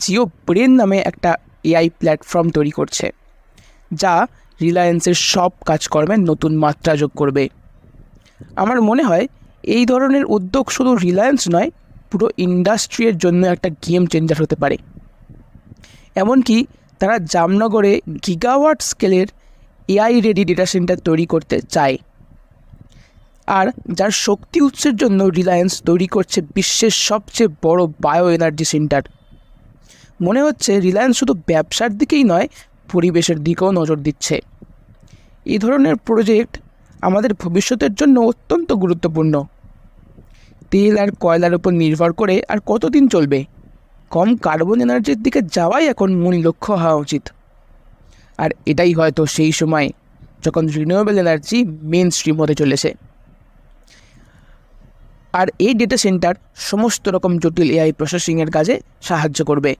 Jio brain নামে একটা AI platform তৈরি করছে, যা রিলায়েন্সের সব কাজকর্মে নতুন মাত্রা যোগ করবে। আমার মনে হয় এই ধরনের উদ্যোগ শুধু রিলায়েন্স নয়, পুরো ইন্ডাস্ট্রির জন্য একটা গেম চেঞ্জার হতে পারে। এমনকি তারা জামনগরে গিগাওয়াট স্কেলের এআই রেডি ডেটা সেন্টার তৈরি করতে চায়, আর যার শক্তি উৎসের জন্য রিলায়েন্স তৈরি করছে বিশ্বের সবচেয়ে বড় বায়ো এনার্জি সেন্টার। মনে হচ্ছে রিলায়েন্স শুধু ব্যবসার দিকেই নয়, পরিবেশের দিকেও নজর দিচ্ছে। এই ধরনের প্রজেক্ট আমাদের ভবিষ্যতের জন্য অত্যন্ত গুরুত্বপূর্ণ। তেল আর কয়লার উপর নির্ভর করে আর কতদিন চলবে? কম কার্বন এনার্জির দিকে যাওয়াই এখন মূল লক্ষ্য হওয়া উচিত। আর এটাই হয়তো সেই সময় যখন রিনিউয়েবল এনার্জি মেন স্ট্রিম হতে চলেছে। আর এই ডেটা সেন্টার সমস্ত রকম জটিল এআই প্রসেসিংয়ের কাজে সাহায্য করবে।